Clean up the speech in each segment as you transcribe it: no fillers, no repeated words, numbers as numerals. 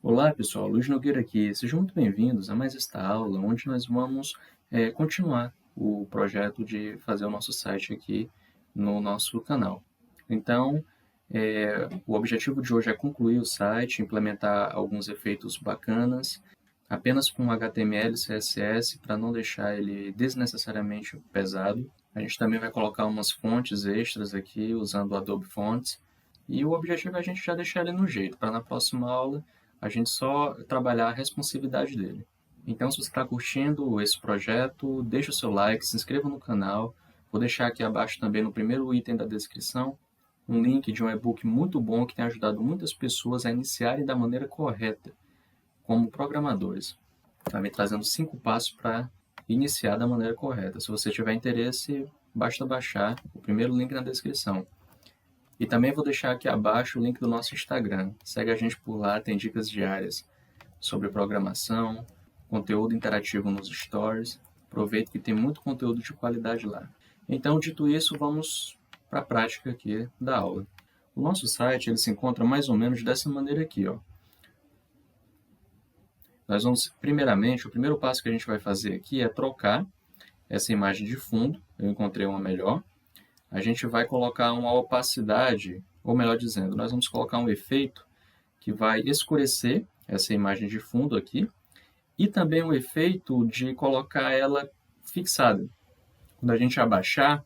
Olá pessoal, Luiz Nogueira aqui. Sejam muito bem-vindos a mais esta aula, onde nós vamos continuar o projeto de fazer o nosso site aqui no nosso canal. Então, o objetivo de hoje é concluir o site, implementar alguns efeitos bacanas, apenas com HTML e CSS, para não deixar ele desnecessariamente pesado. A gente também vai colocar umas fontes extras aqui, usando o Adobe Fonts, e o objetivo é a gente já deixar ele no jeito, para na próxima aula a gente só trabalhar a responsividade dele. Então, se você está curtindo esse projeto, deixa o seu like, se inscreva no canal. Vou deixar aqui abaixo também no primeiro item da descrição um link de um e-book muito bom que tem ajudado muitas pessoas a iniciarem da maneira correta, como programadores. Está me trazendo 5 passos para iniciar da maneira correta. Se você tiver interesse, basta baixar o primeiro link na descrição. E também vou deixar aqui abaixo o link do nosso Instagram. Segue a gente por lá, tem dicas diárias sobre programação, conteúdo interativo nos stories. Aproveite que tem muito conteúdo de qualidade lá. Então, dito isso, vamos para a prática aqui da aula. O nosso site ele se encontra mais ou menos dessa maneira aqui, ó. Nós vamos, primeiramente, o primeiro passo que a gente vai fazer aqui é trocar essa imagem de fundo. Eu encontrei uma melhor. A gente vai colocar uma opacidade, ou melhor dizendo, nós vamos colocar um efeito que vai escurecer essa imagem de fundo aqui, e também o efeito de colocar ela fixada. Quando a gente abaixar,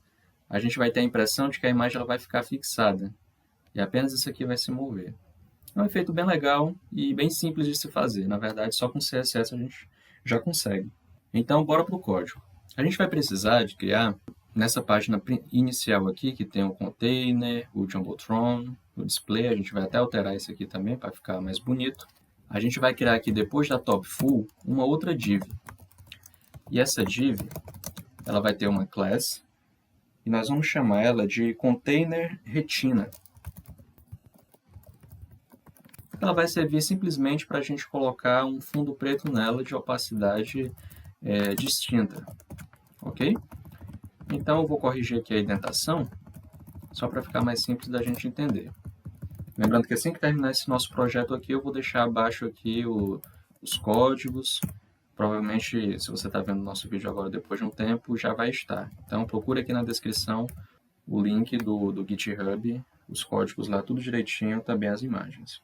a gente vai ter a impressão de que a imagem ela vai ficar fixada, e apenas isso aqui vai se mover. É um efeito bem legal e bem simples de se fazer. Na verdade, só com CSS a gente já consegue. Então, bora para o código. A gente vai precisar de criar, nessa página inicial aqui, que tem o container, o Jumbotron, o display, a gente vai até alterar isso aqui também para ficar mais bonito. A gente vai criar aqui, depois da top full, uma outra div. E essa div, ela vai ter uma class, e nós vamos chamar ela de container retina. Ela vai servir simplesmente para a gente colocar um fundo preto nela de opacidade distinta, ok? Então, eu vou corrigir aqui a indentação, só para ficar mais simples da gente entender. Lembrando que assim que terminar esse nosso projeto aqui, eu vou deixar abaixo aqui os códigos. Provavelmente, se você está vendo o nosso vídeo agora depois de um tempo, já vai estar. Então, procure aqui na descrição o link do GitHub, os códigos lá, tudo direitinho, também as imagens.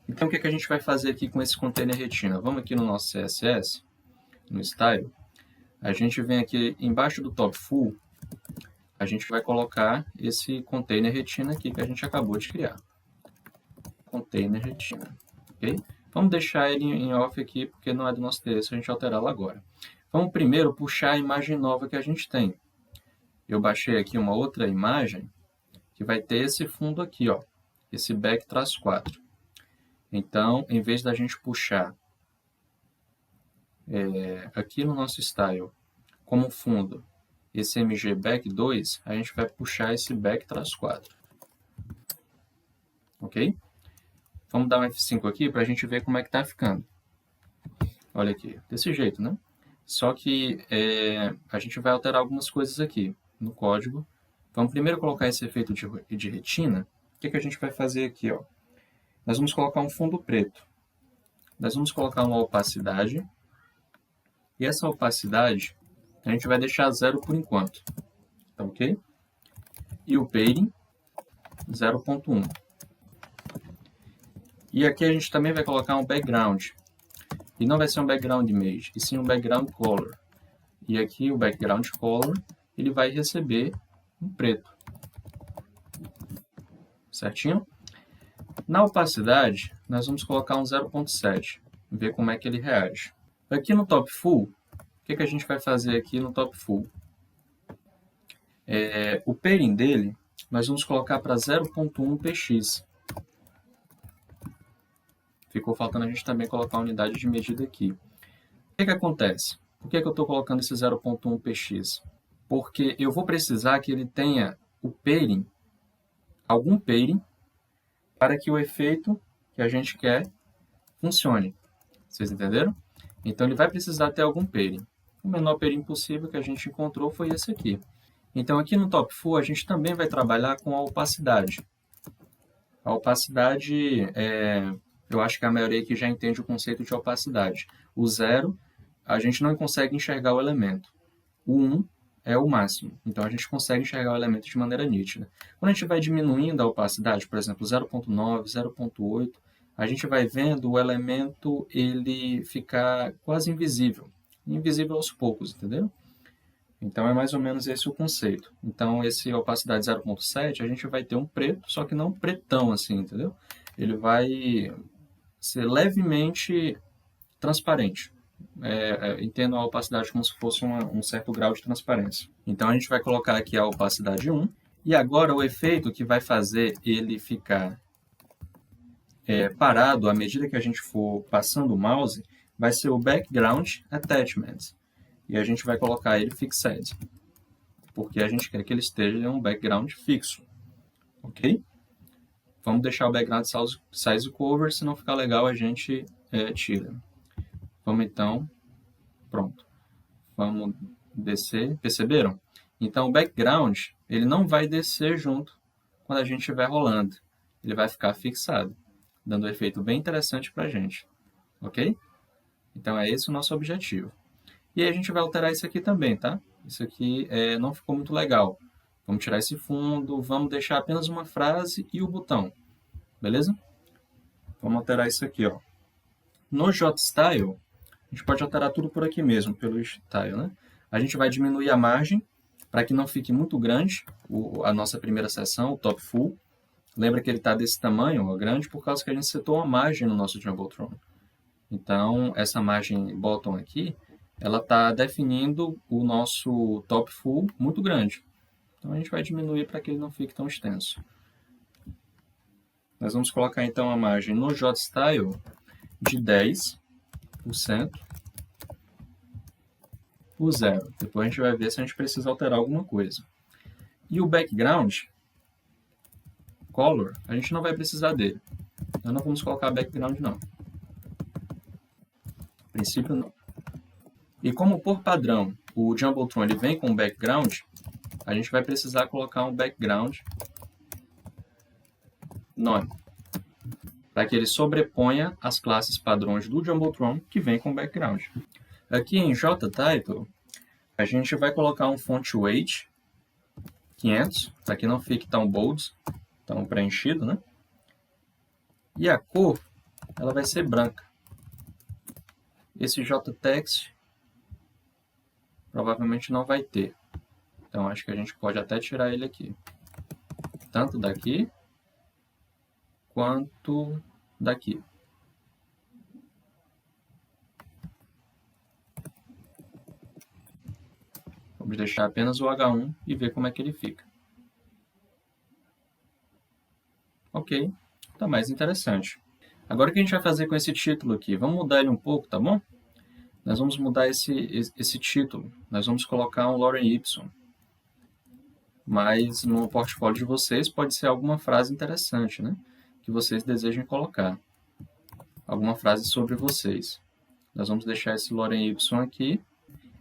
Então, o que a gente vai fazer aqui com esse container retina? Vamos aqui no nosso CSS, no Style. A gente vem aqui embaixo do top full, a gente vai colocar esse container retina aqui que a gente acabou de criar. Container retina, ok? Vamos deixar ele em off aqui, porque não é do nosso interesse a gente alterá-lo agora. Vamos primeiro puxar a imagem nova que a gente tem. Eu baixei aqui uma outra imagem que vai ter esse fundo aqui, ó, esse back-4. Então, em vez da gente puxar aqui no nosso style como fundo esse MG back2, a gente vai puxar esse back-4. Ok? Vamos dar um F5 aqui para a gente ver como é que está ficando. Olha aqui, desse jeito, né? Só que a gente vai alterar algumas coisas aqui no código. Vamos primeiro colocar esse efeito de retina. O que a gente vai fazer aqui, ó? Nós vamos colocar um fundo preto. Nós vamos colocar uma opacidade. E essa opacidade a gente vai deixar 0 por enquanto. Tá ok? E o padding 0.1. E aqui a gente também vai colocar um background. E não vai ser um background image, e sim um background color. E aqui o background color, ele vai receber um preto. Certinho? Na opacidade, nós vamos colocar um 0.7, ver como é que ele reage. Aqui no top full, o que a gente vai fazer aqui no top full? O padding dele, nós vamos colocar para 0.1 px. Ficou faltando a gente também colocar a unidade de medida aqui. O que acontece? Por que eu estou colocando esse 0.1 px? Porque eu vou precisar que ele tenha o padding, algum padding, para que o efeito que a gente quer funcione. Vocês entenderam? Então, ele vai precisar ter algum padding. O menor padding possível que a gente encontrou foi esse aqui. Então, aqui no top full, a gente também vai trabalhar com a opacidade. A opacidade Eu acho que a maioria aqui já entende o conceito de opacidade. O 0, a gente não consegue enxergar o elemento. O 1 é o máximo, então a gente consegue enxergar o elemento de maneira nítida. Quando a gente vai diminuindo a opacidade, por exemplo, 0.9, 0.8, a gente vai vendo o elemento ele ficar quase invisível. Invisível aos poucos, entendeu? Então é mais ou menos esse o conceito. Então esse opacidade 0.7 a gente vai ter um preto, só que não pretão assim, entendeu? Ele vai ser levemente transparente. Entendo a opacidade como se fosse um certo grau de transparência. Então a gente vai colocar aqui a opacidade 1. E agora o efeito que vai fazer ele ficar parado à medida que a gente for passando o mouse vai ser o Background Attachment. E a gente vai colocar ele Fixed, porque a gente quer que ele esteja em um background fixo. Ok? Vamos deixar o background size cover, se não ficar legal a gente tira. Vamos então, pronto. Vamos descer, perceberam? Então o background, ele não vai descer junto quando a gente estiver rolando. Ele vai ficar fixado, dando um efeito bem interessante para a gente. Ok? Então é esse o nosso objetivo. E aí a gente vai alterar isso aqui também, tá? Isso aqui não ficou muito legal. Vamos tirar esse fundo, vamos deixar apenas uma frase e o botão. Beleza? Vamos alterar isso aqui, ó. No JStyle, a gente pode alterar tudo por aqui mesmo, pelo Style, né? A gente vai diminuir a margem para que não fique muito grande a nossa primeira seção, o top full. Lembra que ele está desse tamanho, ó, grande, por causa que a gente setou uma margem no nosso Jumbotron. Então, essa margem bottom aqui, ela está definindo o nosso top full muito grande. Então, a gente vai diminuir para que ele não fique tão extenso. Nós vamos colocar, então, a margem no JStyle de 10%. O 0. Depois a gente vai ver se a gente precisa alterar alguma coisa. E o background color, a gente não vai precisar dele. Então não vamos colocar background não. A princípio não. E como por padrão o Jumbotron ele vem com background, a gente vai precisar colocar um background none, para que ele sobreponha as classes padrões do Jumbotron que vem com background. Aqui em JTitle, a gente vai colocar um font weight 500, para que não fique tão bold, tão preenchido, né? E a cor, ela vai ser branca. Esse JText provavelmente não vai ter. Então, acho que a gente pode até tirar ele aqui. Tanto daqui, quanto daqui. Vamos deixar apenas o H1 e ver como é que ele fica. Ok, tá mais interessante. Agora o que a gente vai fazer com esse título aqui? Vamos mudar ele um pouco, tá bom? Nós vamos mudar esse título. Nós vamos colocar um Lorem Ipsum. Mas no portfólio de vocês pode ser alguma frase interessante, né? Que vocês desejem colocar. Alguma frase sobre vocês. Nós vamos deixar esse Lorem Ipsum aqui.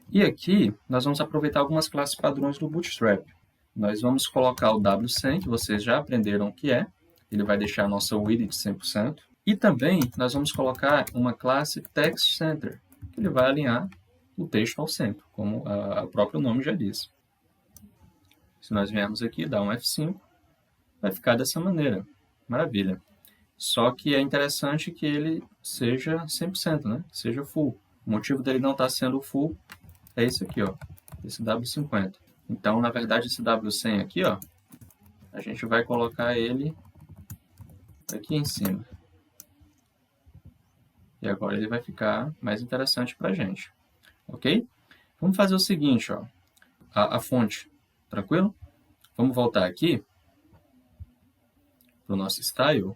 E aqui nós vamos aproveitar algumas classes padrões do Bootstrap. Nós vamos colocar o W100, que vocês já aprenderam o que é. Ele vai deixar a nossa width 100%. E também nós vamos colocar uma classe Text Center, que ele vai alinhar o texto ao centro, como o próprio nome já diz. Se nós viermos aqui, dar um F5, vai ficar dessa maneira. Maravilha. Só que é interessante que ele seja 100%, né? Seja full. O motivo dele não estar sendo full é esse aqui, ó, esse W50. Então, na verdade, esse W100 aqui, ó, a gente vai colocar ele aqui em cima. E agora ele vai ficar mais interessante para a gente. Ok? Vamos fazer o seguinte, ó, a fonte, tranquilo? Vamos voltar aqui para o nosso style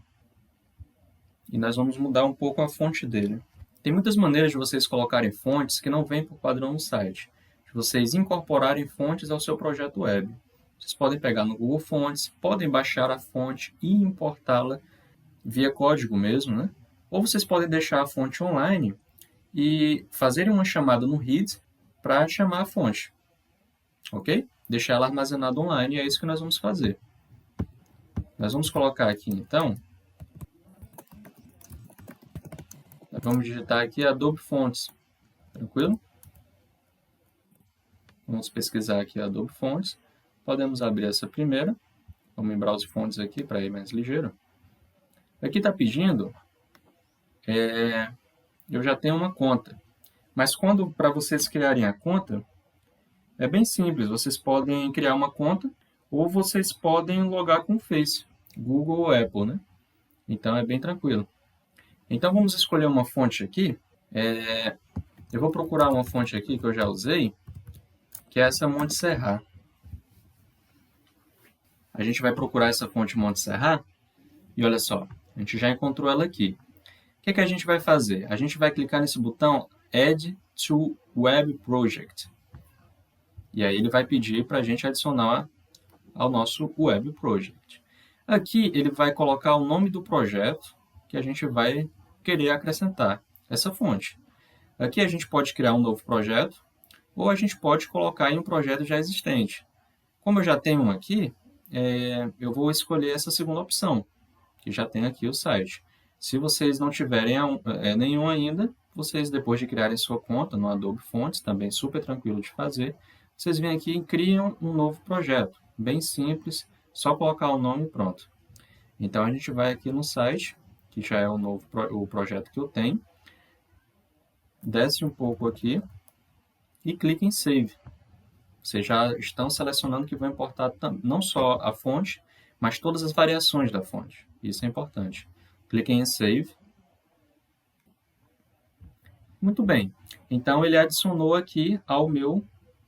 e nós vamos mudar um pouco a fonte dele. Tem muitas maneiras de vocês colocarem fontes que não vêm por padrão no site, de vocês incorporarem fontes ao seu projeto web. Vocês podem pegar no Google Fontes, podem baixar a fonte e importá-la via código mesmo, né? Ou vocês podem deixar a fonte online e fazerem uma chamada no read para chamar a fonte, ok? Deixar ela armazenada online, e é isso que nós vamos fazer. Nós vamos colocar aqui, então, Vamos digitar aqui Adobe Fonts, tranquilo? Vamos pesquisar aqui Adobe Fonts. Podemos abrir essa primeira. Vamos em Browse Fontes aqui para ir mais ligeiro. Aqui está pedindo, eu já tenho uma conta. Mas para vocês criarem a conta, é bem simples. Vocês podem criar uma conta ou vocês podem logar com o Face, Google ou Apple, né? Então é bem tranquilo. Então vamos escolher uma fonte aqui. Eu vou procurar uma fonte aqui que eu já usei, que é essa Montserrat. A gente vai procurar essa fonte Montserrat e olha só, a gente já encontrou ela aqui. O que a gente vai fazer? A gente vai clicar nesse botão Add to Web Project. E aí ele vai pedir para a gente adicionar ao nosso Web Project. Aqui ele vai colocar o nome do projeto que a gente vai querer acrescentar essa fonte. Aqui a gente pode criar um novo projeto ou a gente pode colocar em um projeto já existente. Como eu já tenho um aqui, eu vou escolher essa segunda opção, que já tem aqui o site. Se vocês não tiverem nenhum ainda, vocês depois de criarem sua conta no Adobe Fonts, também super tranquilo de fazer, vocês vêm aqui e criam um novo projeto, bem simples, só colocar o nome e pronto. Então a gente vai aqui no site, que já é o projeto que eu tenho, desce um pouco aqui e clica em Save. Vocês já estão selecionando que vão importar não só a fonte, mas todas as variações da fonte. Isso é importante. Cliquem em Save. Muito bem. Então, ele adicionou aqui ao meu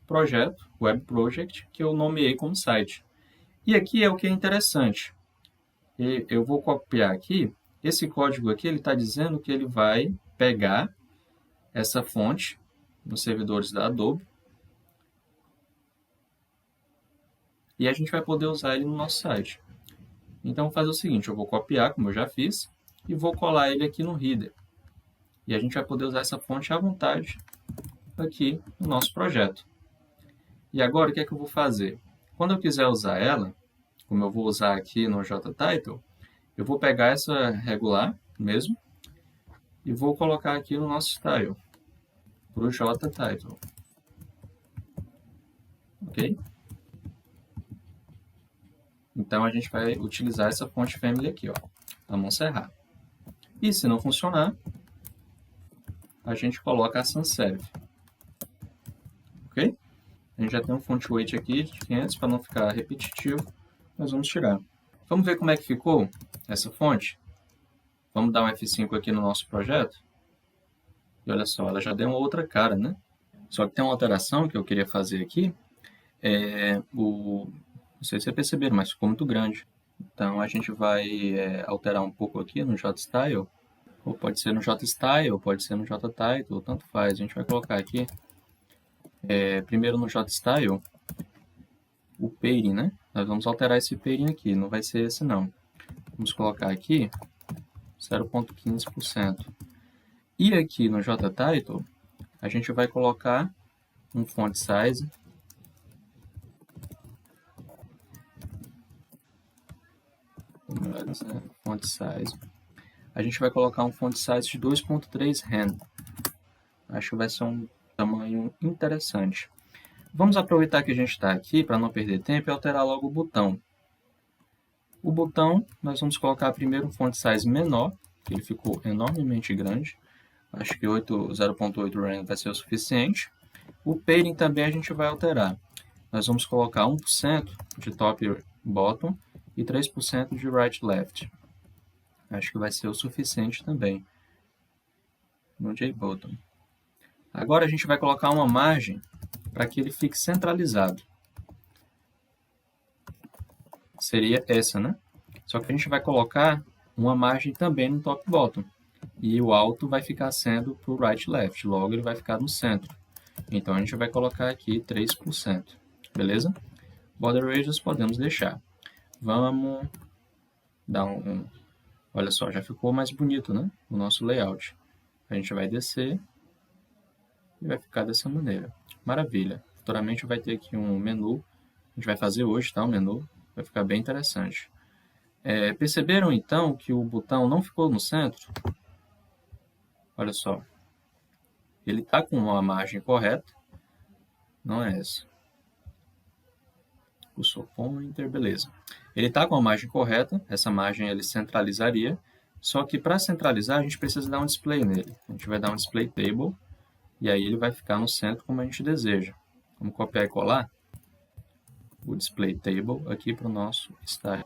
projeto, Web Project, que eu nomeei como site. E aqui é o que é interessante. Eu vou copiar aqui. Esse código aqui, ele está dizendo que ele vai pegar essa fonte nos servidores da Adobe e a gente vai poder usar ele no nosso site. Então, vou fazer o seguinte, eu vou copiar, como eu já fiz, e vou colar ele aqui no Reader. E a gente vai poder usar essa fonte à vontade aqui no nosso projeto. E agora, o que é que eu vou fazer? Quando eu quiser usar ela, como eu vou usar aqui no JTitle, eu vou pegar essa regular mesmo e vou colocar aqui no nosso style, para o JTitle. Ok? Então, a gente vai utilizar essa fonte family aqui, ó, a Montserrat. E se não funcionar, a gente coloca a sans serif. Ok? A gente já tem um font weight aqui de 500 para não ficar repetitivo. Nós vamos tirar. Vamos ver como é que ficou essa fonte? Vamos dar um F5 aqui no nosso projeto. E olha só, ela já deu uma outra cara, né? Só que tem uma alteração que eu queria fazer aqui. Não sei se vocês perceberam, mas ficou muito grande. Então a gente vai alterar um pouco aqui no JStyle. Ou pode ser no JStyle, ou pode ser no JTitle, tanto faz. A gente vai colocar aqui, primeiro no JStyle, o pairing, né? Nós vamos alterar esse pairing aqui, não vai ser esse não. Vamos colocar aqui 0,15%. E aqui no JTitle, a gente vai colocar um font size font size. A gente vai colocar um font size de 2.3 rand. Acho que vai ser um tamanho interessante. Vamos aproveitar que a gente está aqui para não perder tempo e alterar logo o botão. O botão, nós vamos colocar primeiro um font size menor, que ele ficou enormemente grande. Acho que 0.8 rand vai ser o suficiente. O pairing também a gente vai alterar. Nós vamos colocar 1% de top e bottom e 3% de right left. Acho que vai ser o suficiente também no JBottom. Agora a gente vai colocar uma margem para que ele fique centralizado. Seria essa, né? Só que a gente vai colocar uma margem também no top e bottom. E o alto vai ficar sendo para o right left, logo ele vai ficar no centro. Então a gente vai colocar aqui 3%, beleza? Border radius podemos deixar. Vamos dar olha só, já ficou mais bonito, né? O nosso layout. A gente vai descer e vai ficar dessa maneira. Maravilha. Futuramente vai ter aqui um menu. A gente vai fazer hoje, tá? Um menu. Vai ficar bem interessante. Perceberam então que o botão não ficou no centro? Olha só, ele está com uma margem correta, não é essa. O seu pointer, beleza. Ele está com a margem correta, essa margem ele centralizaria, só que para centralizar a gente precisa dar um display nele. A gente vai dar um display table, e aí ele vai ficar no centro como a gente deseja. Vamos copiar e colar o display table aqui para o nosso style.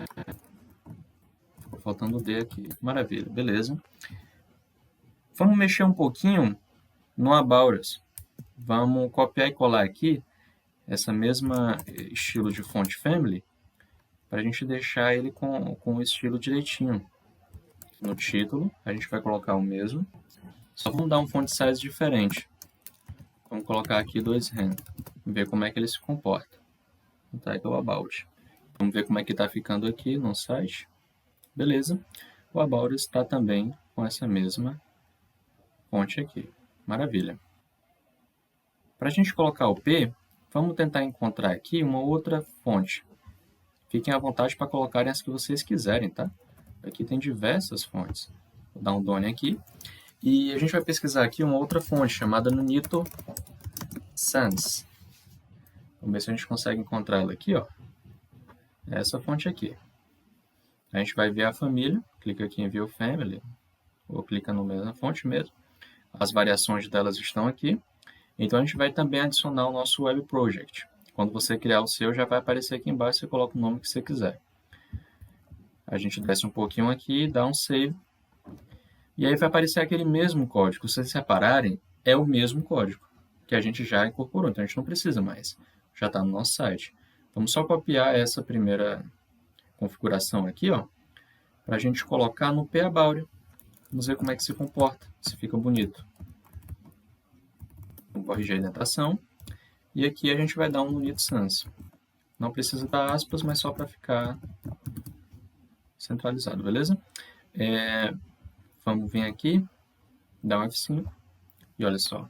Ficou faltando o D aqui. Maravilha, beleza. Vamos mexer um pouquinho no About Us. Vamos copiar e colar aqui essa mesma estilo de font family para a gente deixar ele com o estilo direitinho. No título, a gente vai colocar o mesmo, só vamos dar um font size diferente. Vamos colocar aqui 2rand, ver como é que ele se comporta. O title about. Vamos ver como é que está ficando aqui no site. Beleza. O about está também com essa mesma fonte aqui. Maravilha. Para a gente colocar o P, vamos tentar encontrar aqui uma outra fonte. Fiquem à vontade para colocarem as que vocês quiserem, tá? Aqui tem diversas fontes. Vou dar um done aqui. E a gente vai pesquisar aqui uma outra fonte chamada Nunito Sans. Vamos ver se a gente consegue encontrar ela aqui, ó. Essa fonte aqui. A gente vai ver a família, clica aqui em View Family, ou clica no mesmo fonte mesmo. As variações delas estão aqui. Então a gente vai também adicionar o nosso Web Project. Quando você criar o seu, já vai aparecer aqui embaixo, você coloca o nome que você quiser. A gente desce um pouquinho aqui, dá um Save. E aí vai aparecer aquele mesmo código. Se vocês separarem, é o mesmo código que a gente já incorporou. Então a gente não precisa mais. Já está no nosso site. Vamos só copiar essa primeira configuração aqui, ó, para a gente colocar no P-About. Vamos ver como é que se comporta, se fica bonito. Vamos corrigir a indentação. E aqui a gente vai dar um Nunito Sans. Não precisa dar aspas, mas só para ficar centralizado, beleza? Vamos vir aqui, dar um F5 e olha só.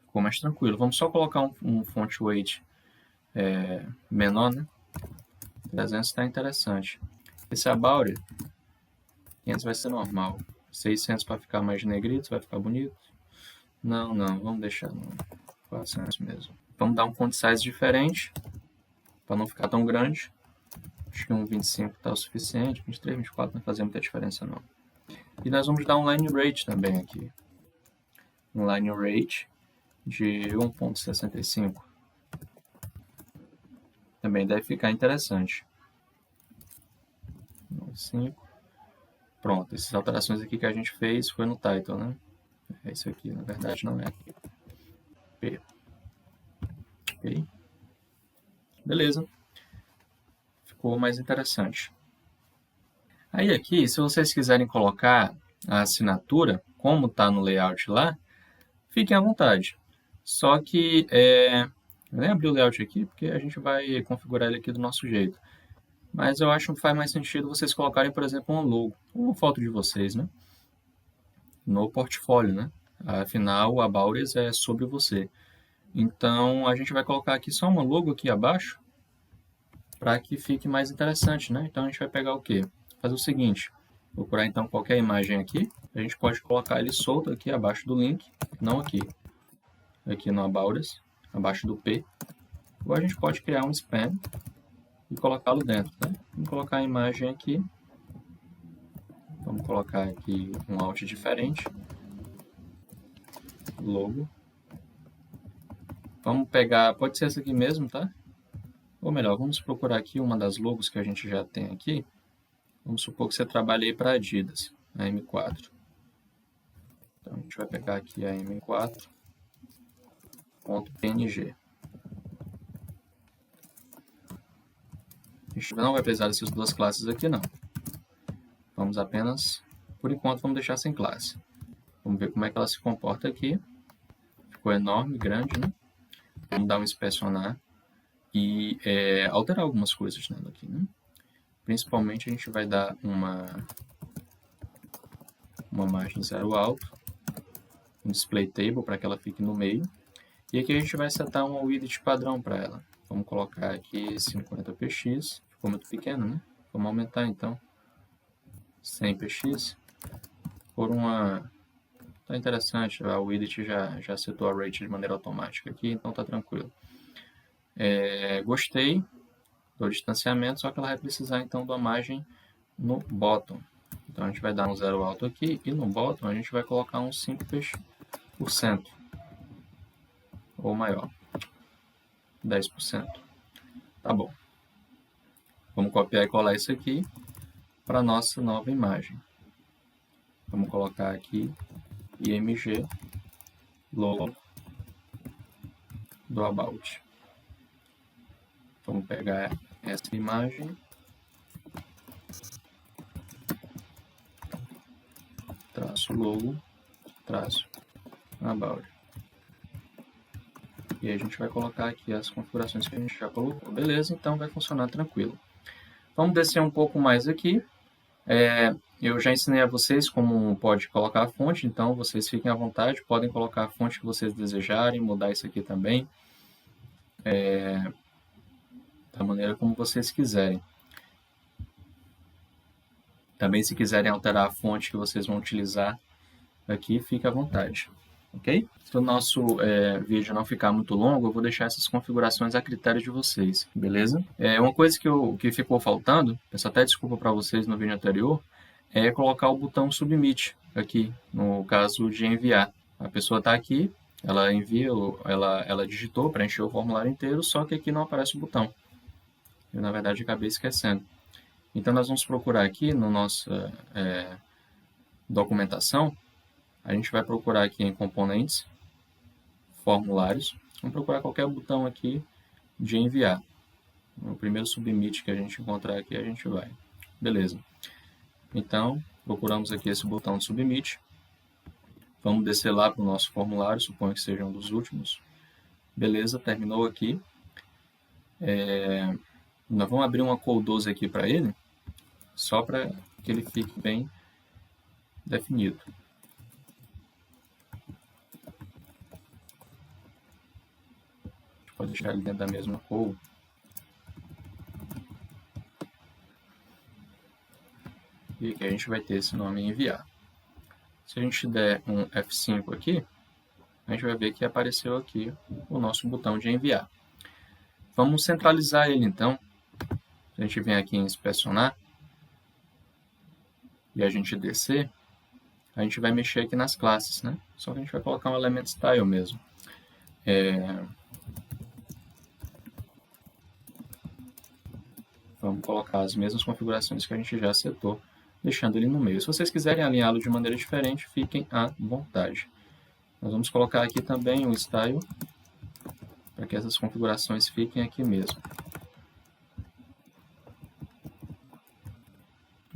Ficou mais tranquilo. Vamos só colocar um font weight menor, né? 300 está interessante. Esse About It, 500 vai ser normal. 600 para ficar mais negrito, vai ficar bonito. Não, vamos deixar no 400 mesmo. Vamos dar um font size diferente, para não ficar tão grande. Acho que um 25 está o suficiente, 23, 24 não vai fazer muita diferença não. E nós vamos dar um line rate também aqui. Um line rate de 1.65. Também deve ficar interessante. 5. Pronto, essas alterações aqui que a gente fez foi no title, né? É isso aqui, na verdade não é aqui. P. Ok. Beleza. Ficou mais interessante. Aí aqui, se vocês quiserem colocar a assinatura, como está no layout lá, fiquem à vontade. Só que, eu nem abri o layout aqui, porque a gente vai configurar ele aqui do nosso jeito. Mas eu acho que faz mais sentido vocês colocarem, por exemplo, um logo, uma foto de vocês, né? No portfólio, né? Afinal, o About Us é sobre você. Então, a gente vai colocar aqui só uma logo aqui abaixo, para que fique mais interessante, né? Então, a gente vai pegar o quê? Fazer o seguinte, procurar então qualquer imagem aqui, a gente pode colocar ele solto aqui abaixo do link, não aqui. Aqui no About Us, abaixo do P. Ou a gente pode criar um span e colocá-lo dentro, tá? Vamos colocar a imagem aqui. Vamos colocar aqui um alt diferente. Logo. Vamos pegar, pode ser essa aqui mesmo, tá? Ou melhor, vamos procurar aqui uma das logos que a gente já tem aqui. Vamos supor que você trabalhe aí para Adidas, a M4. Então a gente vai pegar aqui a M4.png. A gente não vai precisar dessas duas classes aqui, não. Vamos apenas, por enquanto, vamos deixar sem classe. Vamos ver como é que ela se comporta aqui. Ficou enorme, grande, né? Vamos dar um inspecionar e alterar algumas coisas nela aqui, né? Principalmente a gente vai dar uma margem zero alto, um display table para que ela fique no meio. E aqui a gente vai setar uma width padrão para ela. Vamos colocar aqui 50px, ficou muito pequeno, né? Vamos aumentar então 100px por uma tá interessante, o Widget já setou a rate de maneira automática aqui, então tá tranquilo. Gostei do distanciamento, só que ela vai precisar então da margem no bottom. Então a gente vai dar um zero alto aqui e no bottom a gente vai colocar um 5% ou maior, 10%. Tá bom. Vamos copiar e colar isso aqui para a nossa nova imagem. Vamos colocar aqui img logo do about. Vamos pegar essa imagem, traço logo, traço about. E aí a gente vai colocar aqui as configurações que a gente já colocou. Beleza, então vai funcionar tranquilo. Vamos descer um pouco mais aqui. Eu já ensinei a vocês como pode colocar a fonte, então vocês fiquem à vontade, podem colocar a fonte que vocês desejarem, mudar isso aqui também, da maneira como vocês quiserem. Também, se quiserem alterar a fonte que vocês vão utilizar aqui, fique à vontade, ok? Se o nosso vídeo não ficar muito longo, eu vou deixar essas configurações a critério de vocês, beleza? Uma coisa que ficou faltando, peço até desculpa para vocês no vídeo anterior, é colocar o botão Submit aqui, no caso de enviar. A pessoa está aqui, ela envia, ela digitou, preencheu o formulário inteiro, só que aqui não aparece o botão. Eu, na verdade, acabei esquecendo. Então, nós vamos procurar aqui na nossa documentação, a gente vai procurar aqui em componentes, formulários, vamos procurar qualquer botão aqui de enviar. O primeiro submit que a gente encontrar aqui, a gente vai. Beleza. Então, procuramos aqui esse botão de submit. Vamos descer lá para o nosso formulário, suponho que seja um dos últimos. Beleza, terminou aqui. Nós vamos abrir uma call 12 aqui para ele, só para que ele fique bem definido. Pode deixar ele dentro da mesma call. E aqui a gente vai ter esse nome enviar. Se a gente der um F5 aqui, a gente vai ver que apareceu aqui o nosso botão de enviar. Vamos centralizar ele então. A gente vem aqui em inspecionar e a gente descer, a gente vai mexer aqui nas classes, né? Só que a gente vai colocar um element style mesmo. Vamos colocar as mesmas configurações que a gente já setou, deixando ele no meio. Se vocês quiserem alinhá-lo de maneira diferente, fiquem à vontade. Nós vamos colocar aqui também o style, para que essas configurações fiquem aqui mesmo.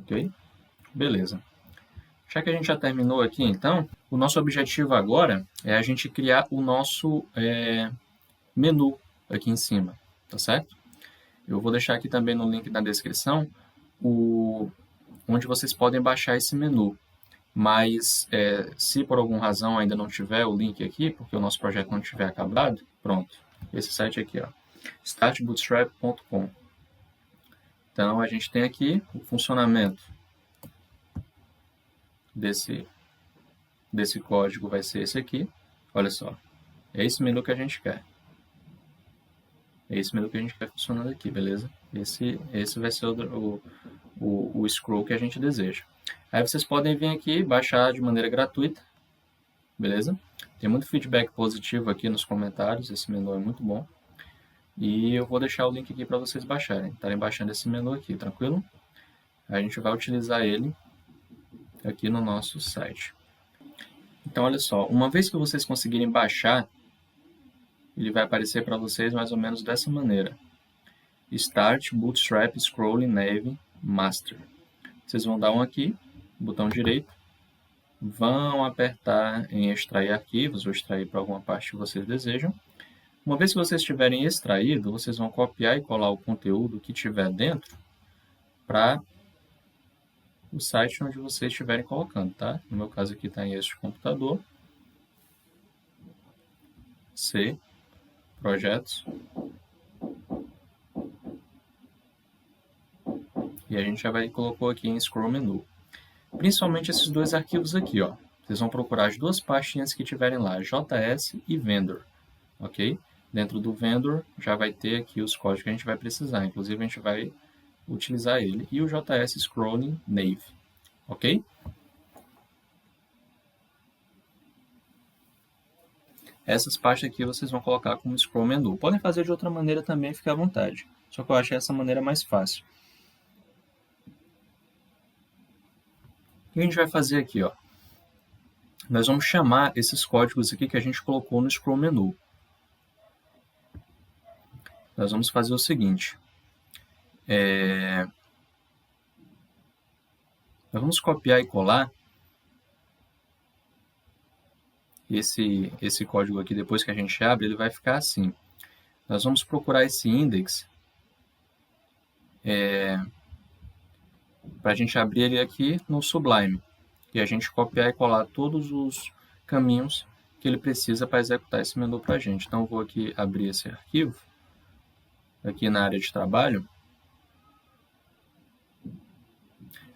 Ok? Beleza. Já que a gente já terminou aqui, então, o nosso objetivo agora é a gente criar o nosso menu aqui em cima, tá certo? Eu vou deixar aqui também no link na descrição onde vocês podem baixar esse menu. Mas se por alguma razão ainda não tiver o link aqui, porque o nosso projeto não tiver acabado, pronto. Esse site aqui, ó, startbootstrap.com. Então, a gente tem aqui o funcionamento desse código, vai ser esse aqui. Olha só, é esse menu que a gente quer. É esse menu que a gente quer funcionando aqui, beleza? Esse vai ser o scroll que a gente deseja. Aí vocês podem vir aqui e baixar de maneira gratuita, beleza? Tem muito feedback positivo aqui nos comentários, esse menu é muito bom. E eu vou deixar o link aqui para vocês baixarem, estarem baixando esse menu aqui, tranquilo? A gente vai utilizar ele aqui no nosso site. Então, olha só, uma vez que vocês conseguirem baixar, ele vai aparecer para vocês mais ou menos dessa maneira. Start Bootstrap Scrolling Nave Master. Vocês vão dar um aqui, botão direito, vão apertar em extrair arquivos, ou extrair para alguma parte que vocês desejam. Uma vez que vocês tiverem extraído, vocês vão copiar e colar o conteúdo que tiver dentro para o site onde vocês estiverem colocando, tá? No meu caso aqui está em este computador. C, projetos. E a gente já colocou aqui em Scroll Menu. Principalmente esses dois arquivos aqui, ó. vocês vão procurar as duas pastinhas que tiverem lá, JS e Vendor, ok? Dentro do Vendor já vai ter aqui os códigos que a gente vai precisar, inclusive a gente vai utilizar ele, e o JS Scrolling Nave, ok? Essas pastas aqui vocês vão colocar como Scroll Menu. Podem fazer de outra maneira também, fique à vontade. Só que eu achei essa maneira mais fácil. O que a gente vai fazer aqui? Ó? Nós vamos chamar esses códigos aqui que a gente colocou no Scroll Menu. Nós vamos fazer o seguinte. Nós vamos copiar e colar esse código aqui, depois que a gente abre, ele vai ficar assim. Nós vamos procurar esse index para a gente abrir ele aqui no Sublime. E a gente copiar e colar todos os caminhos que ele precisa para executar esse menu para a gente. Então, eu vou aqui abrir esse arquivo, aqui na área de trabalho.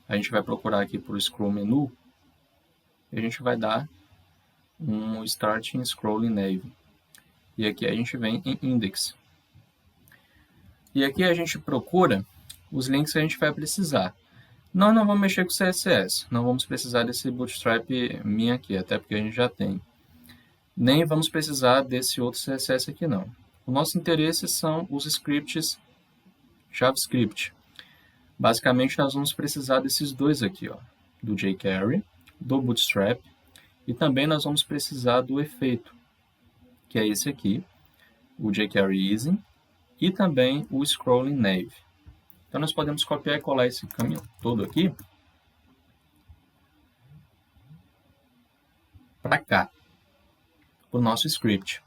A gente vai procurar aqui por Scroll Menu, e a gente vai dar um Starting Scrolling Nave. E aqui a gente vem em Index. E aqui a gente procura os links que a gente vai precisar. Nós não vamos mexer com CSS, não vamos precisar desse Bootstrap min aqui, até porque a gente já tem. Nem vamos precisar desse outro CSS aqui não. O nosso interesse são os scripts JavaScript. Basicamente nós vamos precisar desses dois aqui, ó, do jQuery, do Bootstrap, e também nós vamos precisar do efeito, que é esse aqui, o jQuery Easy, e também o Scrolling Nave. Então, nós podemos copiar e colar esse caminho todo aqui para cá, para o nosso script.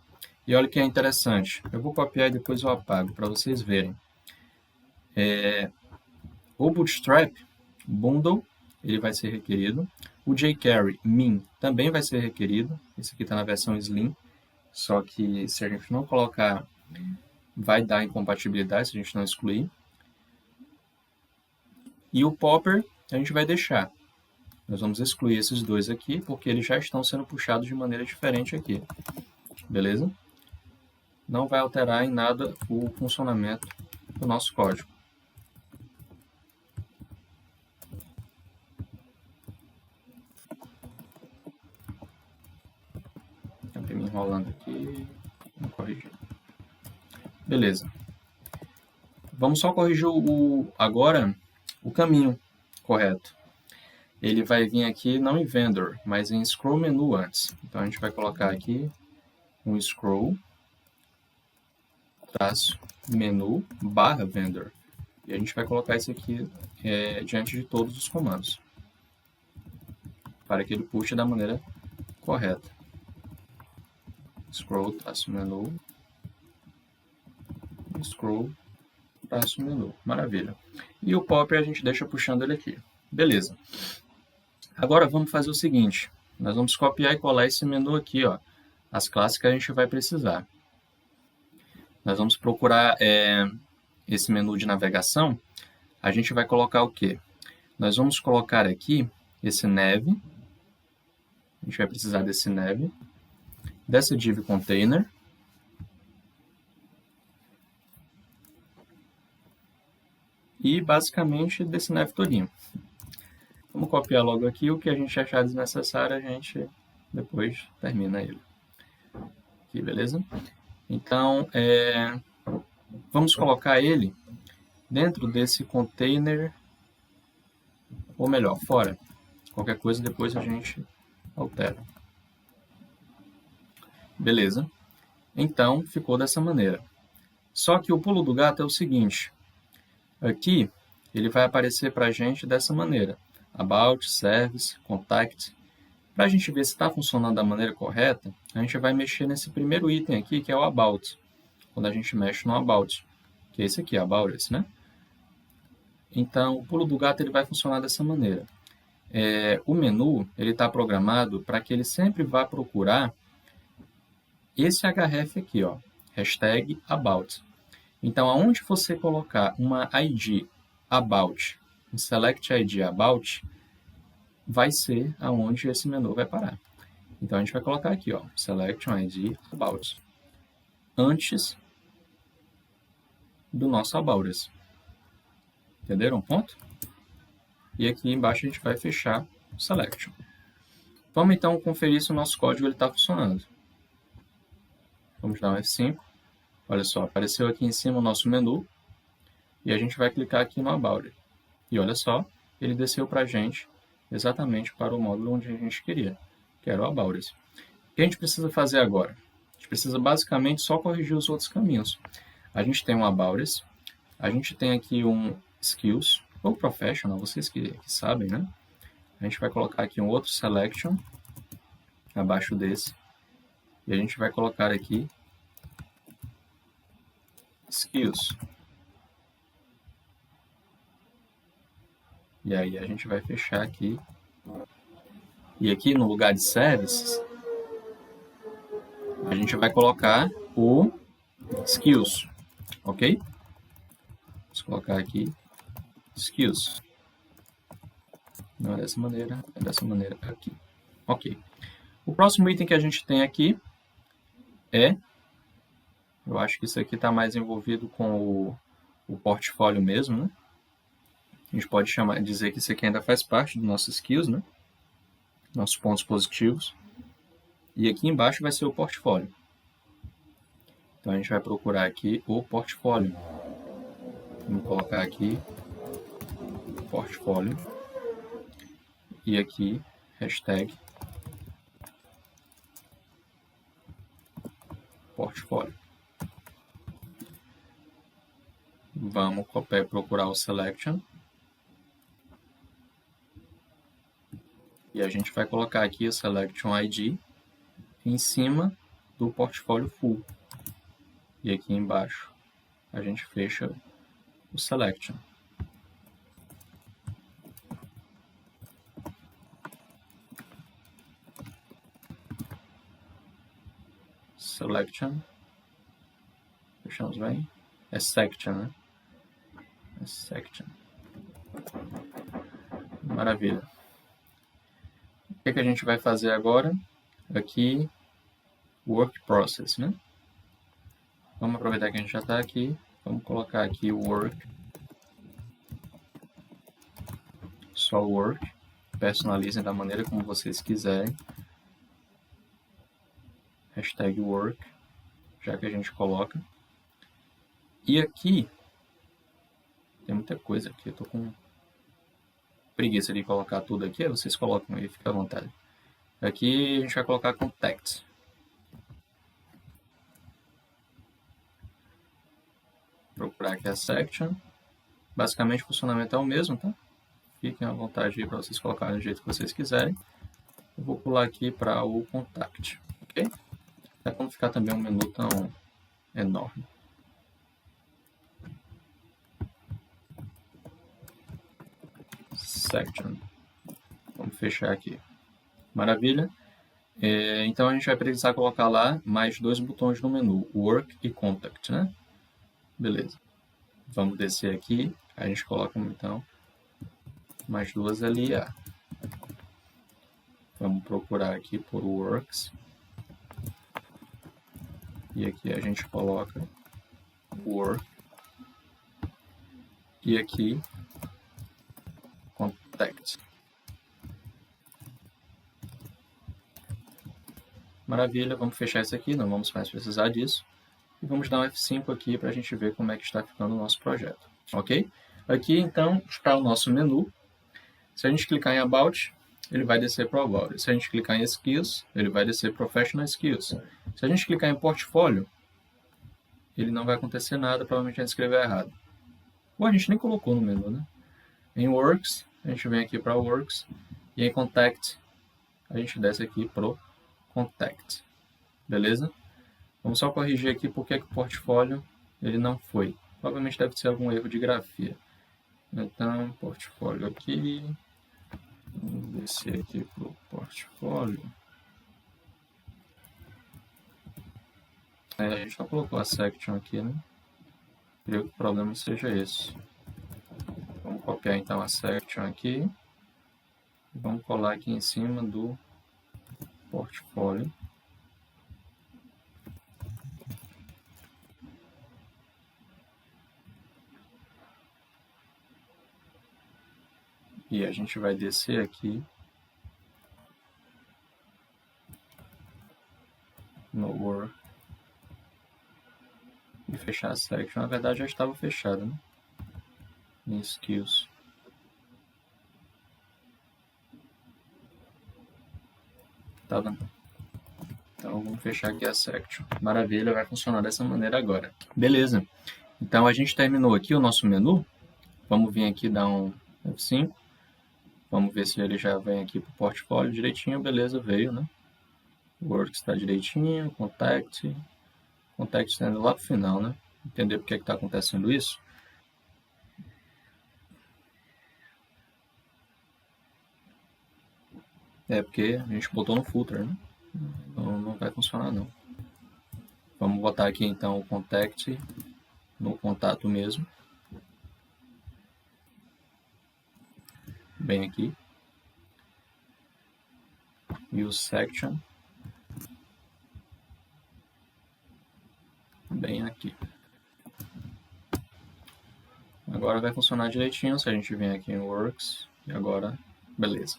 E olha que é interessante. Eu vou copiar e depois eu apago para vocês verem. O Bootstrap Bundle ele vai ser requerido. O jQuery min também vai ser requerido. Esse aqui está na versão Slim. Só que se a gente não colocar, vai dar incompatibilidade se a gente não excluir. E o Popper a gente vai deixar. Nós vamos excluir esses dois aqui, porque eles já estão sendo puxados de maneira diferente aqui. Beleza? Não vai alterar em nada o funcionamento do nosso código. Estou me enrolando aqui. Vamos corrigir. Beleza. Vamos só corrigir agora o caminho correto. Ele vai vir aqui não em Vendor, mas em Scroll Menu antes. Então, a gente vai colocar aqui um Scroll, traço, Menu, barra Vendor. E a gente vai colocar isso aqui diante de todos os comandos, para que ele puxe da maneira correta. Scroll, traço, Menu, Scroll, traço, Menu. Maravilha. E o Popper a gente deixa puxando ele aqui. Beleza. Agora vamos fazer o seguinte. Nós vamos copiar e colar esse menu aqui, ó, as classes que a gente vai precisar. Nós vamos procurar esse menu de navegação. A gente vai colocar o quê? Nós vamos colocar aqui esse nav. A gente vai precisar desse nav. Dessa div container. E basicamente desse nav todinho. Vamos copiar logo aqui, o que a gente achar desnecessário, a gente depois termina ele. Aqui, beleza? Então, vamos colocar ele dentro desse container, ou melhor, fora. Qualquer coisa depois a gente altera. Beleza? Então, ficou dessa maneira. Só que o pulo do gato é o seguinte. Aqui, ele vai aparecer para a gente dessa maneira. About, Service, Contact. Para a gente ver se está funcionando da maneira correta, a gente vai mexer nesse primeiro item aqui, que é o About. Quando a gente mexe no About, que é esse aqui, About Us, né? Então, o pulo do gato ele vai funcionar dessa maneira. O menu está programado para que ele sempre vá procurar esse href aqui, ó, hashtag About. Então, aonde você colocar uma ID About, um Select ID About, vai ser aonde esse menu vai parar. Então a gente vai colocar aqui, ó, Selection ID About, antes do nosso About Us. Entenderam o ponto? E aqui embaixo a gente vai fechar o Selection. Vamos então conferir se o nosso código está funcionando. Vamos dar um F5. Olha só, apareceu aqui em cima o nosso menu. E a gente vai clicar aqui no About It. E olha só, ele desceu para a gente exatamente para o módulo onde a gente queria, que era o About It. O que a gente precisa fazer agora? A gente precisa basicamente só corrigir os outros caminhos. A gente tem um About It, a gente tem aqui um Skills, ou Professional, vocês que sabem, né? A gente vai colocar aqui um outro Selection, abaixo desse, e a gente vai colocar aqui Skills. E aí a gente vai fechar aqui. E aqui no lugar de Services, a gente vai colocar o Skills, ok? Vamos colocar aqui Skills. Não é dessa maneira, é dessa maneira aqui. Ok. O próximo item que a gente tem aqui é... Eu acho que isso aqui está mais envolvido com o portfólio mesmo, né? A gente pode dizer que isso aqui ainda faz parte do nosso Skills, né? Nossos pontos positivos. E aqui embaixo vai ser o portfólio. Então a gente vai procurar aqui o portfólio. Vamos colocar aqui portfólio. E aqui, hashtag portfólio. Vamos procurar o Selection. E a gente vai colocar aqui o Selection ID em cima do portfólio full. E aqui embaixo a gente fecha o Selection. Selection. Fechamos bem? É Section, né? É Section. Maravilha. O que a gente vai fazer agora? Aqui, Work Process, né? Vamos aproveitar que a gente já está aqui. Vamos colocar aqui o Work. Só Work. Personalizem da maneira como vocês quiserem. Hashtag Work. Já que a gente coloca. E aqui, tem muita coisa aqui. Eu tô com preguiça de colocar tudo aqui. Aí vocês colocam aí, fica à vontade. Aqui a gente vai colocar Contact. Procurar aqui a Section. Basicamente o funcionamento é o mesmo, tá? Fiquem à vontade aí para vocês colocarem do jeito que vocês quiserem. Eu vou pular aqui para o Contact, ok? Para não ficar também um menu tão enorme. Section. Vamos fechar aqui. Maravilha. Então a gente vai precisar colocar lá mais dois botões no menu, Work e Contact, né? Beleza. Vamos descer aqui. A gente coloca então mais duas LA. Vamos procurar aqui por Works. E aqui a gente coloca Work. E aqui Contact. Maravilha, vamos fechar isso aqui, não vamos mais precisar disso. E vamos dar um F5 aqui para a gente ver como é que está ficando o nosso projeto, ok? Aqui, então, está o nosso menu. Se a gente clicar em About, ele vai descer para o About. Se a gente clicar em Skills, ele vai descer para Professional Skills. Se a gente clicar em Portfólio, ele não vai acontecer nada, provavelmente a gente escreveu errado. Ou a gente nem colocou no menu, né? Em Works, a gente vem aqui para Works. E em Contact, a gente desce aqui para o Contact. Beleza? Vamos só corrigir aqui porque que o portfólio ele não foi. Provavelmente deve ser algum erro de grafia. Então, portfólio aqui. Vamos descer aqui para o portfólio. A gente só colocou a section aqui, né? Creio que o problema seja esse. Vamos copiar então a section aqui. Vamos colar aqui em cima do portfólio. E a gente vai descer aqui no Work e fechar a section. Na verdade já estava fechada, né? Em Skills. Tá vendo? Então vamos fechar aqui a section. Maravilha, vai funcionar dessa maneira agora. Beleza. Então a gente terminou aqui o nosso menu. Vamos vir aqui dar um F5. Vamos ver se ele já vem aqui para o portfólio direitinho. Beleza, veio, né? O Work está direitinho, Contact está indo lá para o final, né? Entender por que está acontecendo isso? É porque a gente botou no footer, né? Não vai funcionar não. Vamos botar aqui então o Contact no contato mesmo. Bem aqui. E o Section bem aqui. Agora vai funcionar direitinho se a gente vier aqui em Works. E agora, beleza.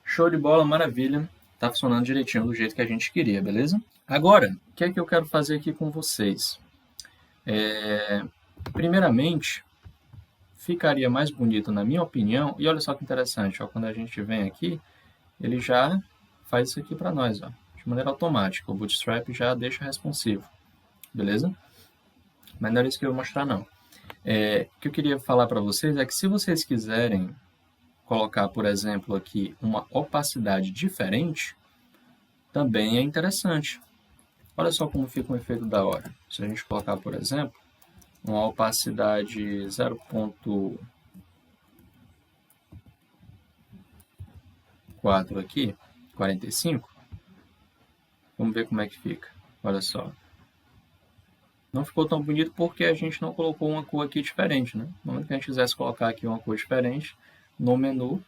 Show de bola, maravilha. Tá funcionando direitinho do jeito que a gente queria, beleza? Agora, o que é que eu quero fazer aqui com vocês? Primeiramente, ficaria mais bonito, na minha opinião, e olha só que interessante, ó, quando a gente vem aqui, ele já faz isso aqui para nós, ó, de maneira automática. O Bootstrap já deixa responsivo, beleza? Mas não era isso que eu ia mostrar, não. O que eu queria falar para vocês é que se vocês quiserem colocar, por exemplo, aqui uma opacidade diferente, também é interessante. Olha só como fica um efeito da hora. Se a gente colocar, por exemplo, uma opacidade 0.4 aqui, 45, vamos ver como é que fica. Olha só. Não ficou tão bonito porque a gente não colocou uma cor aqui diferente, né? No momento que a gente quisesse colocar aqui uma cor diferente no menu,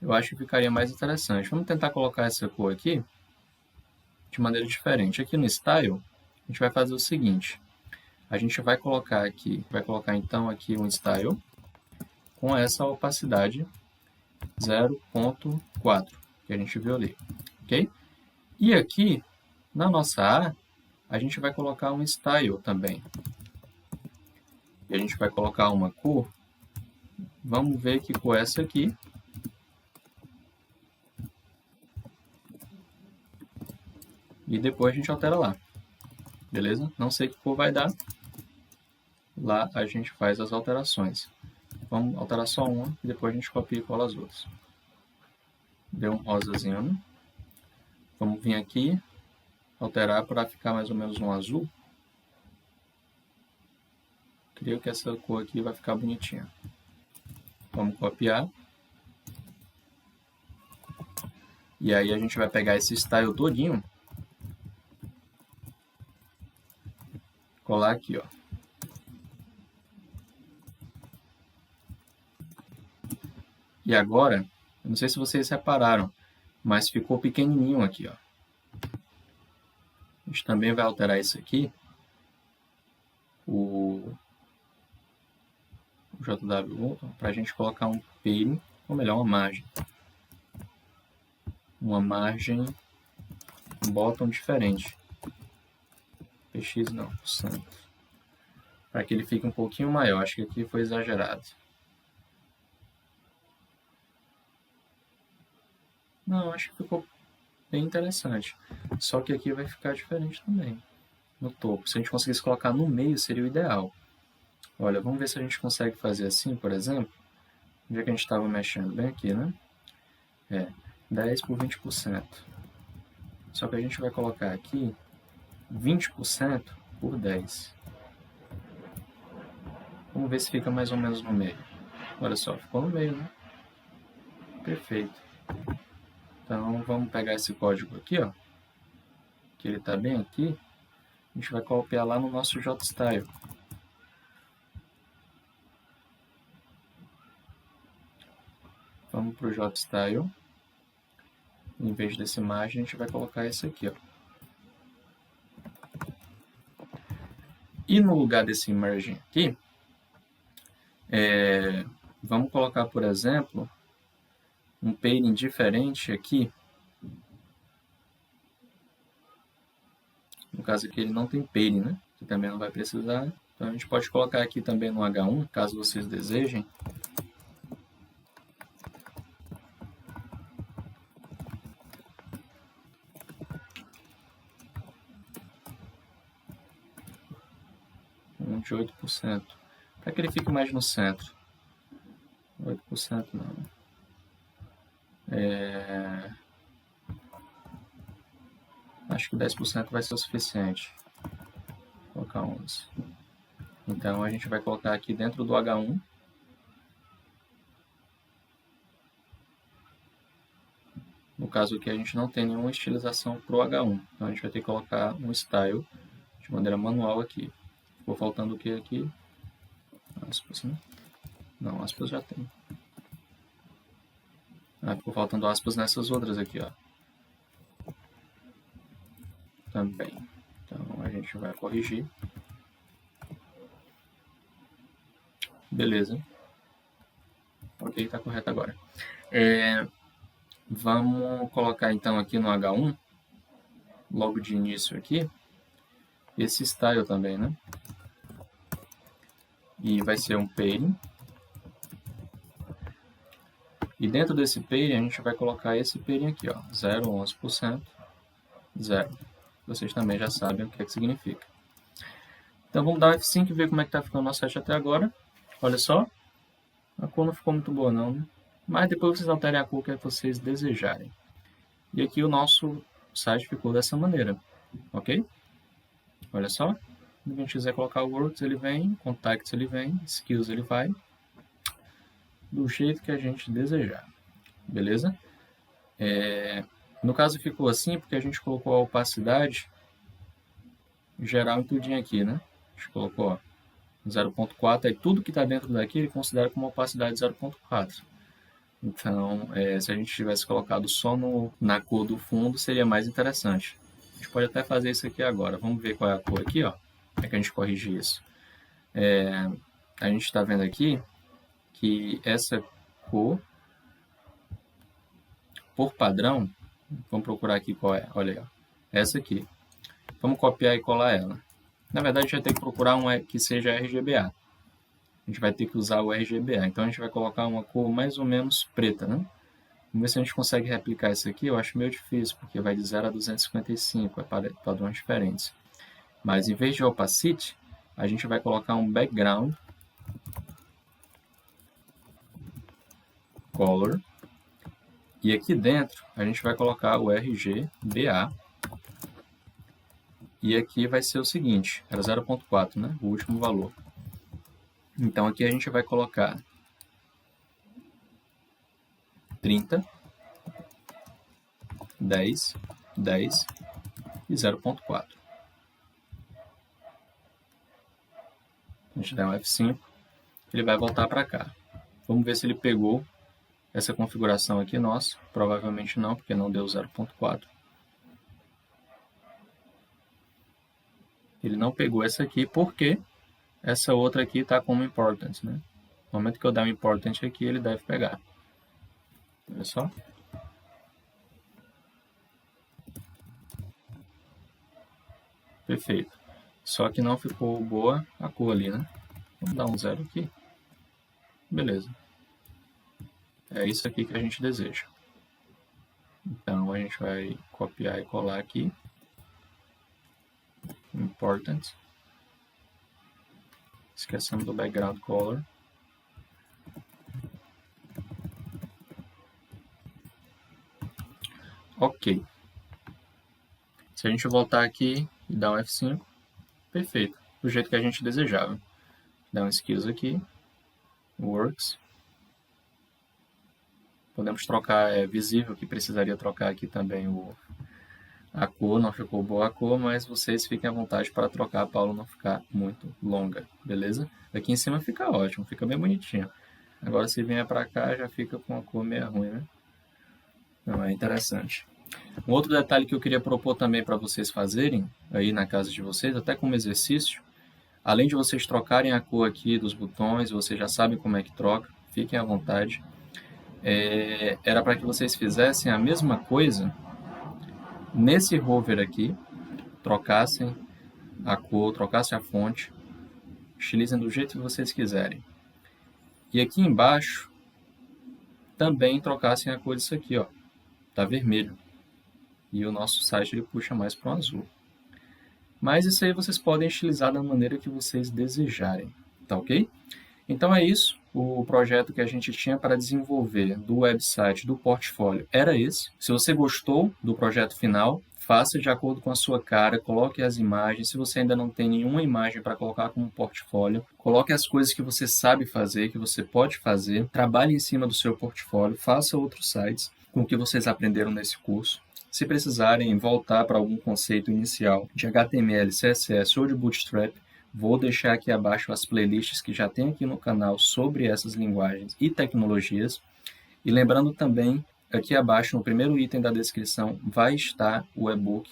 eu acho que ficaria mais interessante. Vamos tentar colocar essa cor aqui de maneira diferente. Aqui no Style, a gente vai fazer o seguinte. A gente vai colocar então aqui um Style com essa opacidade 0.4 que a gente viu ali, ok? E aqui, na nossa a gente vai colocar um Style também. E a gente vai colocar uma cor. Vamos ver que cor é essa aqui. E depois a gente altera lá. Beleza? Não sei que cor vai dar. Lá a gente faz as alterações. Vamos alterar só uma e depois a gente copia e cola as outras. Deu um rosazinho, né? Vamos vir aqui, alterar para ficar mais ou menos um azul. Creio que essa cor aqui vai ficar bonitinha. Vamos copiar. E aí a gente vai pegar esse style todinho, colar aqui, ó. E agora, eu não sei se vocês repararam, mas ficou pequenininho aqui, ó. A gente também vai alterar isso aqui, o JW, para a gente colocar um pale, ou melhor, uma margem. Uma margem bottom diferente. PX não, santo. Para que ele fique um pouquinho maior, acho que aqui foi exagerado. Não, acho que ficou bem interessante. Só que aqui vai ficar diferente também, no topo. Se a gente conseguisse colocar no meio, seria o ideal. Olha, vamos ver se a gente consegue fazer assim, por exemplo. Onde é que a gente estava mexendo? Bem aqui, né? 10 por 20%. Só que a gente vai colocar aqui 20% por 10. Vamos ver se fica mais ou menos no meio. Olha só, ficou no meio, né? Perfeito. Então, vamos pegar esse código aqui, ó. Que ele está bem aqui. A gente vai copiar lá no nosso JStyle. Vamos para o JStyle. Em vez desse margem, a gente vai colocar esse aqui, ó. E no lugar desse margem aqui, vamos colocar, por exemplo, um padding diferente aqui. No caso aqui ele não tem padding, né? Que também não vai precisar. Então a gente pode colocar aqui também no H1, caso vocês desejem. De 8%. Para que ele fique mais no centro. 8% não. Acho que 10% vai ser o suficiente. Vou colocar 11. Então a gente vai colocar aqui dentro do H1. No caso aqui a gente não tem nenhuma estilização para o H1. Então a gente vai ter que colocar um style de maneira manual aqui. Ficou faltando o que aqui? Aspas, né? Não, aspas já tem. Ficou faltando aspas nessas outras aqui, ó. Também. Então a gente vai corrigir. Beleza. Ok, está correto agora. Vamos colocar então aqui no H1, logo de início aqui, esse style também, né? E vai ser um padding. E dentro desse padding a gente vai colocar esse padding aqui, ó, 0, 11%, 0. Vocês também já sabem o que é que significa. Então vamos dar um F5 e ver como é que está ficando o nosso site até agora. Olha só, a cor não ficou muito boa não, né? Mas depois vocês alterem a cor que vocês desejarem. E aqui o nosso site ficou dessa maneira, ok? Olha só, se a gente quiser colocar Works, ele vem, Contacts ele vem, Skills ele vai, do jeito que a gente desejar, beleza? No caso ficou assim porque a gente colocou a opacidade geral em tudinho aqui, né? A gente colocou 0.4, aí tudo que está dentro daqui ele considera como opacidade 0.4. Então, se a gente tivesse colocado só na cor do fundo, seria mais interessante. A gente pode até fazer isso aqui agora. Vamos ver qual é a cor aqui, ó. Como é que a gente corrige isso? A gente está vendo aqui que essa cor, por padrão, vamos procurar aqui qual é. Olha aí, ó. Essa aqui. Vamos copiar e colar ela. Na verdade, a gente vai ter que procurar uma que seja RGBA. A gente vai ter que usar o RGBA. Então, a gente vai colocar uma cor mais ou menos preta, né? Vamos ver se a gente consegue replicar isso aqui. Eu acho meio difícil, porque vai de 0 a 255, é padrões diferentes. Mas, em vez de opacity, a gente vai colocar um background color. E aqui dentro, a gente vai colocar o RGBA. E aqui vai ser o seguinte, era 0.4, né? O último valor. Então aqui a gente vai colocar 30, 10, 10 e 0.4. A gente dá um F5, ele vai voltar para cá. Vamos ver se ele pegou essa configuração aqui nossa. Provavelmente não, porque não deu 0.4. Ele não pegou essa aqui porque essa outra aqui está como important, né? No momento que eu der um important aqui, ele deve pegar. Olha só. Perfeito. Só que não ficou boa a cor ali, né? Vamos dar um 0 aqui. Beleza. É isso aqui que a gente deseja. Então, a gente vai copiar e colar aqui. Important. Esquecemos do background color. Ok. Se a gente voltar aqui e dar um F5, perfeito. Do jeito que a gente desejava. Dá um skills aqui. Works. Podemos trocar, é visível que precisaria trocar aqui também a cor, não ficou boa a cor, mas vocês fiquem à vontade para trocar para a aula não ficar muito longa, beleza? Aqui em cima fica ótimo, fica bem bonitinho. Agora se vier para cá já fica com a cor meio ruim, né? Não, é interessante. Um outro detalhe que eu queria propor também para vocês fazerem aí na casa de vocês, até como exercício, além de vocês trocarem a cor aqui dos botões, vocês já sabem como é que troca, fiquem à vontade. Era para que vocês fizessem a mesma coisa nesse rover aqui, trocassem a cor, trocassem a fonte, estilizem do jeito que vocês quiserem. E aqui embaixo também trocassem a cor disso aqui, ó, tá vermelho. E o nosso site ele puxa mais para o azul. Mas isso aí vocês podem estilizar da maneira que vocês desejarem, tá ok? Então é isso, o projeto que a gente tinha para desenvolver do website, do portfólio, era esse. Se você gostou do projeto final, faça de acordo com a sua cara, coloque as imagens. Se você ainda não tem nenhuma imagem para colocar como portfólio, coloque as coisas que você sabe fazer, que você pode fazer, trabalhe em cima do seu portfólio, faça outros sites com o que vocês aprenderam nesse curso. Se precisarem voltar para algum conceito inicial de HTML, CSS ou de Bootstrap, vou deixar aqui abaixo as playlists que já tem aqui no canal sobre essas linguagens e tecnologias. E lembrando também, aqui abaixo, no primeiro item da descrição, vai estar o e-book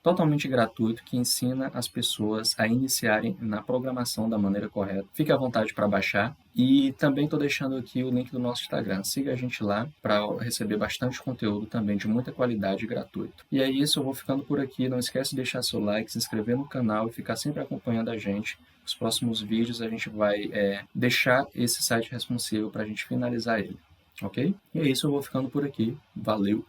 totalmente gratuito que ensina as pessoas a iniciarem na programação da maneira correta. Fique à vontade para baixar. E também estou deixando aqui o link do nosso Instagram. Siga a gente lá para receber bastante conteúdo também de muita qualidade e gratuito. E é isso, eu vou ficando por aqui. Não esquece de deixar seu like, se inscrever no canal e ficar sempre acompanhando a gente. Os próximos vídeos a gente vai deixar esse site responsivo para a gente finalizar ele. Ok? E é isso, eu vou ficando por aqui. Valeu!